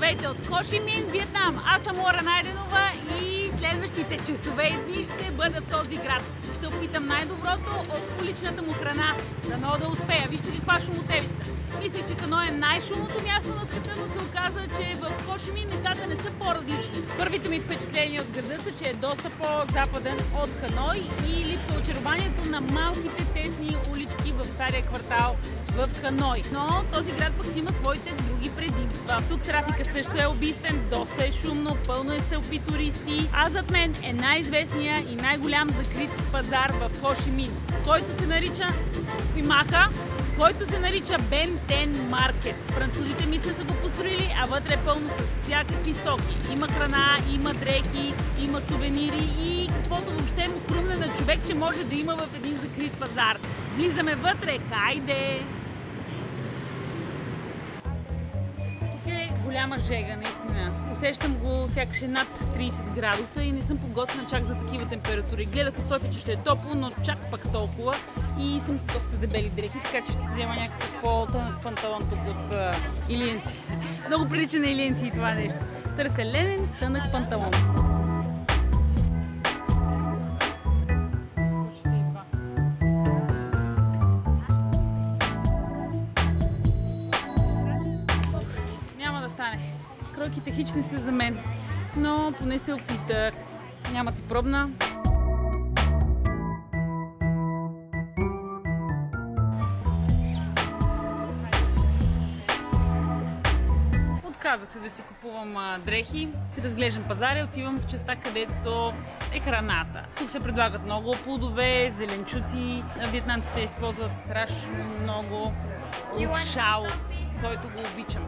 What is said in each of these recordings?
Здравейте от Хо Ши Мин, Виетнам. Аз съм Лора Найденова и следващите часове и дни ще бъда в този град. Ще опитам най-доброто от уличната му храна. Дано да успея. Вижте каква шумотевица. Мисля, че Ханой е най-шумното място на света, но се оказа, че в Хо Ши Мин нещата не са по-различни. Първите ми впечатления от града са, че е доста по-западен от Ханой и липсва очарованието на малките тесни улички в стария квартал в Ханой. Но този град пък си има своите други предимства. Тук трафика също е убийствен, доста е шумно, пълно е стълпи туристи, а зад мен е най-известния и най-голям закрит пазар в Хо Ши Мин, който се нарича Пимаха, който се нарича Бен Тен Маркет. Французите мисля са го построили, а вътре е пълно с всякакви стоки. Има храна, има дрехи, има сувенири и каквото въобще му хрумне на човек, че може да има в един закрит пазар. Влизаме вътре, хайде! Тук е голяма жега, наистина. Усещам го сякаш е над 30 градуса и не съм подготвена чак за такива температури. Гледах от София, че ще е топло, но чак пак толкова. И съм с доста дебели дрехи, така че ще си взема някакъв по-тънък панталон тук от илиенци. Много прилича на илиенци и това нещо. Търся ленен, тънък панталон. Няма да стане. Кройките хич не са за мен, но поне се опитах. Няма ти пробна. Казах се да си купувам дрехи, си разглеждам пазари, отивам в частта, където е храната. Тук се предлагат много плодове, зеленчуци. Виетнамците използват страшно много шао, който го обичам.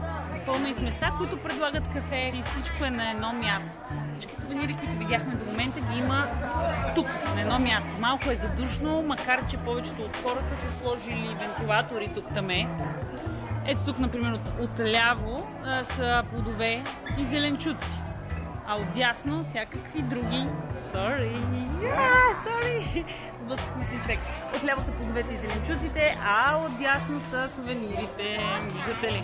Пълно из места, които предлагат кафе и всичко е на едно място. Всички сувенири, които видяхме до момента, ги има тук, на едно място. Малко е задушно, макар че повечето от хората са сложили вентилатори тук-таме. Ето тук, например, отляво са плодове и зеленчуци, а отдясно всякакви други. Sorry! Сблъскахме си човек. Отляво са плодовете и зеленчуците, а отдясно са сувенирите. Виждате ли?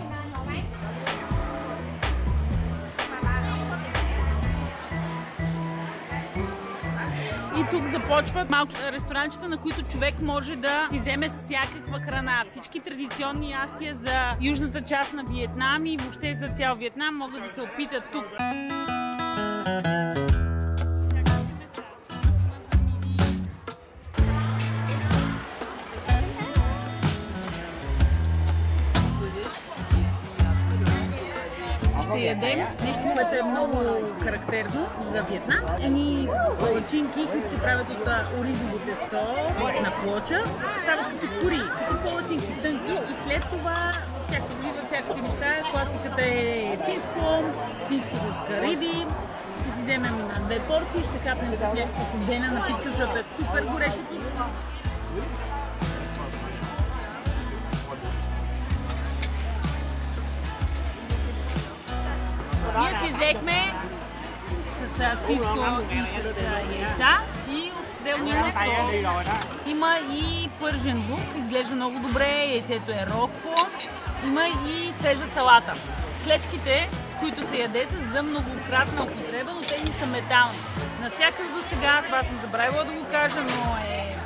И тук започват малки ресторанчета, на които човек може да си вземе всякаква храна. Всички традиционни ястия за южната част на Виетнам и въобще за цял Виетнам могат да се опитат тук. Ще ядем нещо, което е много характерно за Виетнам. Едни палачинки, които се правят от оризово тесто на плоча, стават като кури, като палачинки тънки и след това тях се вливат всякакви неща. Класиката е свинско с кариди. Ще си вземем 2 порции, ще капнем с някаква студена напитка, защото е супер горещо. Ние си взехме с свинско и с яйца и отделно има сос. Има и пържен лук, изглежда много добре, яйцето е рокко. Има и свежа салата. Клечките, с които се яде, са за многократна употреба, но те не са метални. Навсякъде до сега, това съм забравила да го кажа, но е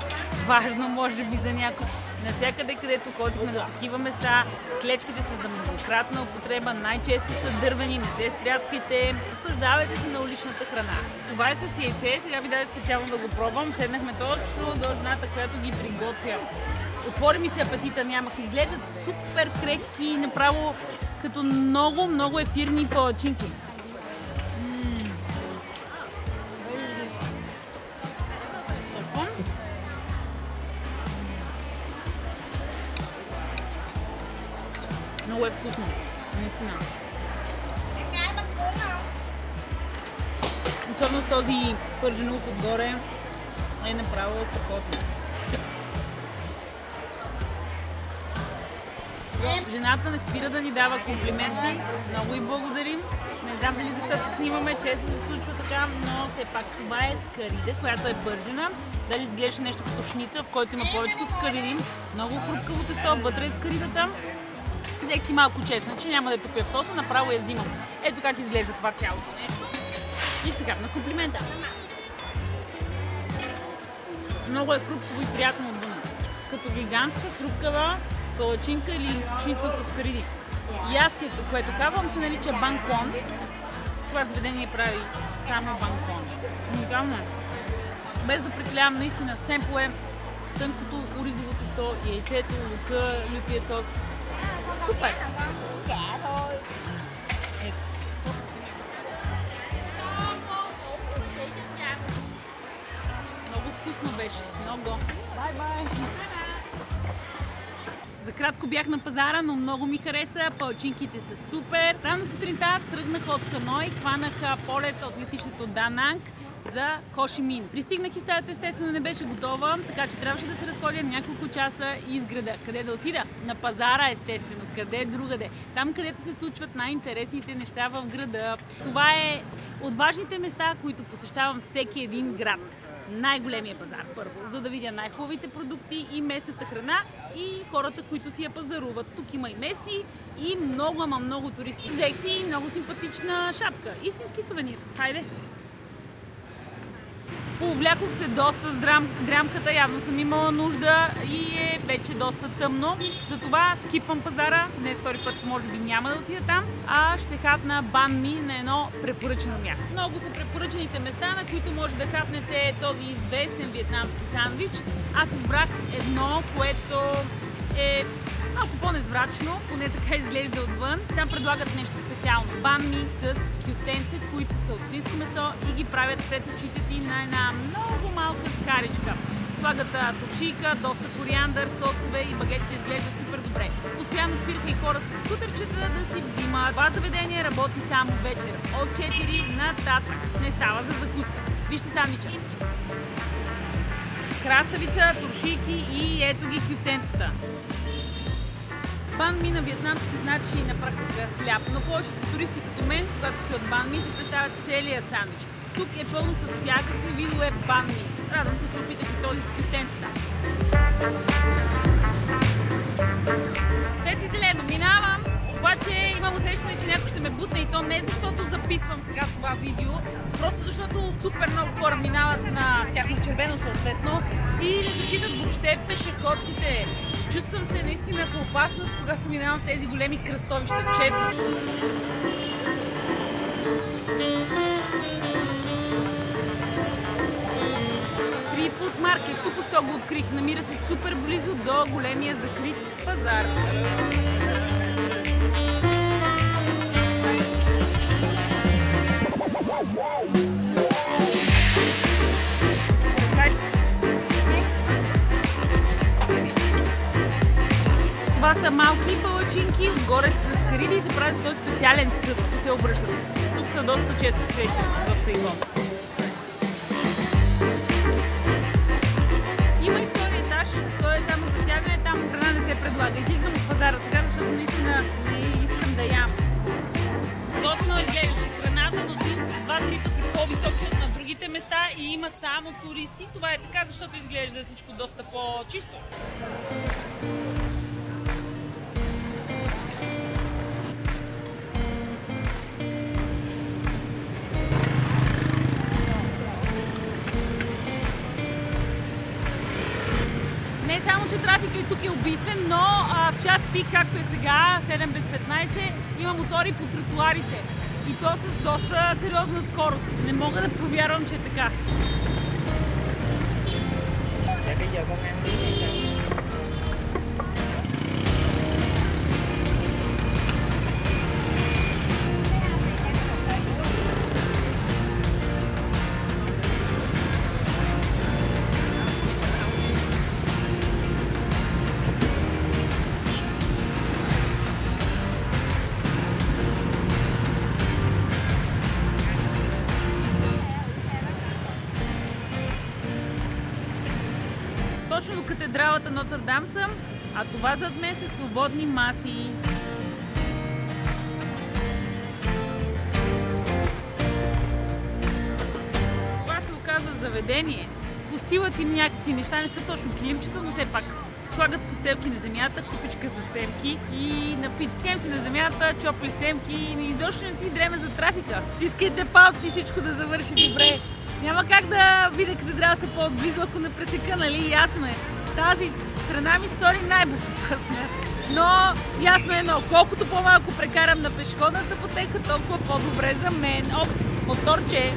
важно може би за някой. Навсякъде, където ходихме на такива места, клечките са за многократна употреба, най-често са дървени, не се стряскайте, наслаждавайте се на уличната храна. Това е с яйце, сега ви даде специално да го пробвам, седнахме точно до жената, която ги приготвя. Отвори ми се апетита, нямах, изглеждат супер крехки, направо като много ефирни палачинки. Много е вкусно, наистина. Особено този пържен лук отгоре е направо страхотно. Жената не спира да ни дава комплименти, много й благодарим. Не знам дали защото снимаме, често се случва така, но все пак това е скарида, която е пържена. Даже гледаше нещо като шница, в който има повече скариди. Много хрупкаво тесто, вътре е скаридата. Взех си малко честно, че няма да тупя в соса, направо я взимам. Ето как изглежда това цялото нещо. Вижте как, на комплимента. Много е хрупкаво и приятно отвън. Като гигантска хрупкава палачинка или шницел с кариди. Ястието, което казвам, се нарича банкон. Това заведение прави само банкон. Уникално е. Без да прекалявам, наистина семпо е тънкото оризово тесто, яйцето, лука, лютия сос. Супер! Ето. Много вкусно беше. Много. Бай-бай! За кратко бях на пазара, но много ми хареса. Палачинките са супер. Рано сутринта тръгнах от Ханой, хванах полет от летището Дананг за Хошимин. Пристигнах и стаята естествено не беше готова, така че трябваше да се разходя няколко часа из града. Къде да отида? На пазара естествено. Къде другаде? Там, където се случват най-интересните неща в града. Това е от важните места, които посещавам всеки един град. Най-големия пазар първо, за да видя най-хубавите продукти и местната храна и хората, които си я пазаруват. Тук има и местни и много, ама много туристи. Взех си много симпатична шапка. Истински сувенир. Хайде! Повлякох се доста с дрямката, явно съм имала нужда и е вече доста тъмно. Затова скипвам пазара, днес втори път може би няма да отида там, а ще хапна бан ми на едно препоръчено място. Много са препоръчените места, на които може да хапнете този известен виетнамски сандвич. Аз избрах едно, което е малко по-незврачно, поне така изглежда отвън. Там предлагат нещо специално. Бан ми с кюфтенце, които са от свинско месо и ги правят пред очите ти на една много малка скаричка. Слагат туршийка, доста кориандър, сосове и багетите изглежда супер добре. Постоянно спираха и хора с скутерчета да си взимат. Това заведение работи само вечер. От 4 нататък. Не става за закуска. Вижте сандвича. Краставица, туршийки и ето ги кюфтенцата. Бан ми на виетнамски значи на практика хляб, но повечето туристи като мен, когато чуят бан ми, се представят целия сандвич. Тук е пълно с всякакви видове бан ми. Радвам се, че опитах и този с кюфтенцата. Свети зелено, минавам, обаче имам усещане, че някой ще ме бутне и то не защото записвам сега това видео, просто защото супер много хора минават на тяхно червено съответно и не зачитат въобще пешеходците. Чувствам се наистина в опасност, когато минавам в тези големи кръстовища, честно. Стрит фуд маркет, току-що го открих. Намира се супер близо до големия закрит пазар. Това са малки палачинки, отгоре са с кариди и се прави този специален съд, като се обръщат. Тук са доста често срещани в Сайгон. Има и втори етаж, той е само за сядане, там храна не се предлага. Излизам от пазара сега, защото наистина не искам да ям. Готино изглежда храната, но са 2-3 пъти по-високи от на другите места и има само туристи. Това е така, защото изглежда всичко доста по-чисто. Не само, че трафика и тук е убийствен, но в час пик, както е сега, 7 без 15, има мотори по тротуарите. И то с доста сериозна скорост. Не мога да повярвам, че е така. Точно до катедралата Нотр-Дам съм, а това зад мен са свободни маси. Това се оказва заведение. По стилът им някакви неща не са точно килимчета, но все пак слагат постелки на земята, купичка с семки и напиткем си на земята, чопли семки и изобщо не ти дреме за трафика. Стискайте палци и всичко да завърши добре. Няма как да видя катедралата по-отблизо, ако не пресека, нали? Ясно е. Тази страна ми стори най-безопасна. Но ясно е едно, колкото по-малко прекарам на пешеходната пътека, толкова по-добре за мен. Оп, моторче!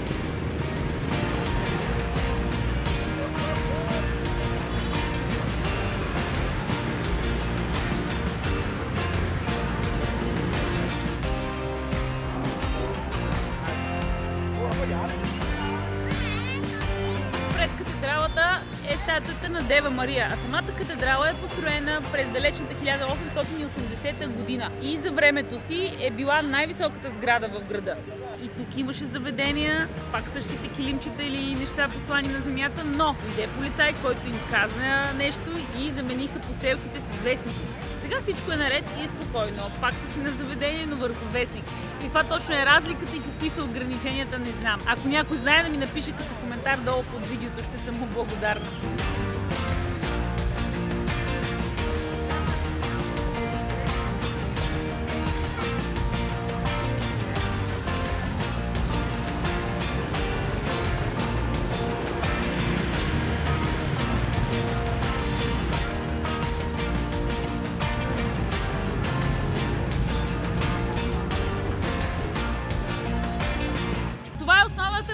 Пред катедралата е статуята на Дева Мария, а самата катедрала е построена през далечната 1880 година и за времето си е била най-високата сграда в града. И тук имаше заведения, пак същите килимчета или неща послани на земята, но дойде полицай, който им каза нещо и замениха постелките с вестници. Сега всичко е наред и е спокойно. Пак са си на заведение, но върху вестник. Каква точно е разликата и какви са ограниченията, не знам. Ако някой знае, да ми напише като коментар долу под видеото, ще съм му благодарна.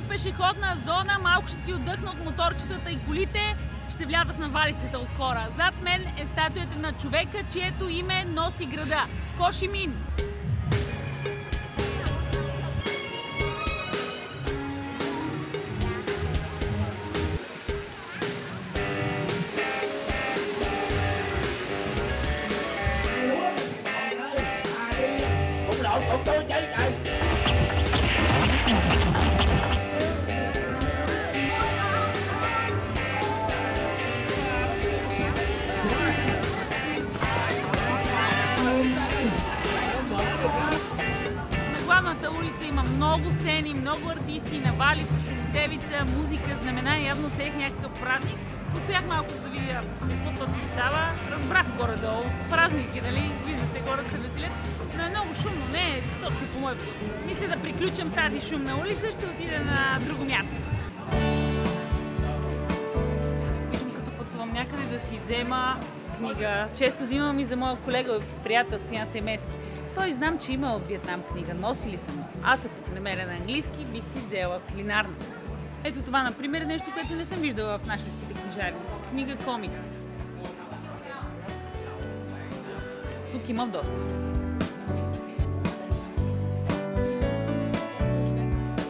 Пешеходна зона, малко ще си отдъхна от моторчетата и колите, ще вляза в навалицата от хора. Зад мен е статуята на човека, чието име носи града – Хо Ши Мин. Улица има много сцени, много артисти, навалица, шумотевица, музика, знамена, явно целих някакъв празник. Постоях малко да видя какво точно става, разбрах горе-долу. Празники, нали? Вижда се, хората се веселят, но е много шумно, не е точно по мой вкус. Мисля да приключам с тази шумна улица, ще отида на друго място. Виждам като пътувам някъде да си взема книга. Често взимам и за моя колега, приятел Стоян Семески. Той знам, че има от Виетнам книга, носили съм. Аз ако се намеря на английски, бих си взела кулинарна. Ето това, например, е нещо, което не съм виждала в нашите книжарници. Книга комикс. Тук има доста.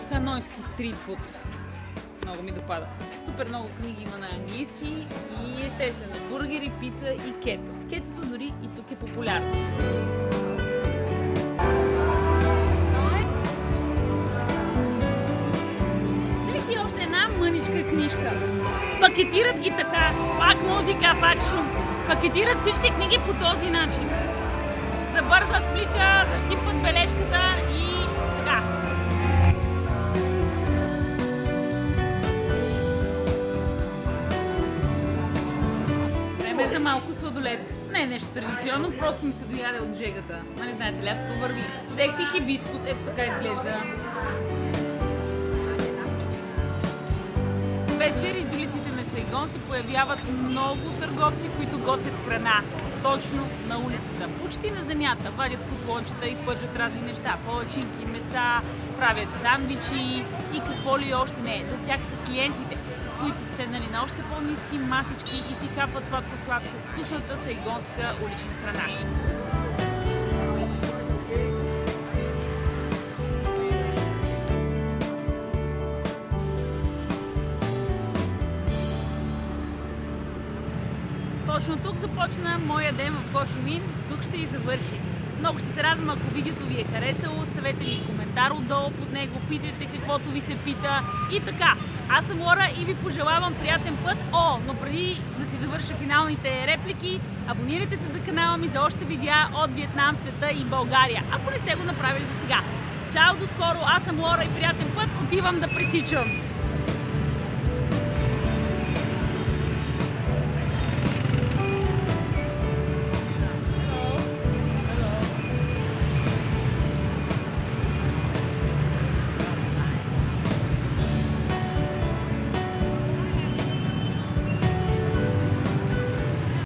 Ханойски стритфуд. Много ми допада. Супер много книги има на английски и естествено бургери, пица и кето. Кетото дори и тук е популярно. Още една мъничка книжка. Пакетират ги така, пак музика, пак шум. Пакетират всички книги по този начин. Забързват плика, защипват бележката и така. Време за малко сладолед. Не е нещо традиционно, просто ми се дояде от жегата. Нали знаете, лятото върви. Взех си хибискус, ето така изглежда. Вечер из улиците на Сайгон се появяват много търговци, които готвят храна. Точно на улицата. Почти на земята. Вадят котлончета и пържат разни неща. Палачинки, меса, правят сандвичи и какво ли още не. До тях са клиентите, които са седнали на още по-ниски масички и си капват сладко-сладко вкусната сайгонска улична храна. Точно тук започна моя ден в Хо Ши Мин, тук ще и завърши. Много ще се радвам, ако видеото ви е харесало, оставете ми коментар отдолу под него, питайте каквото ви се пита и така. Аз съм Лора и ви пожелавам приятен път. Но преди да си завърша финалните реплики, абонирайте се за канала ми за още видеа от Виетнам, света и България, ако не сте го направили до сега. Чао, до скоро, аз съм Лора и приятен път, отивам да пресичам!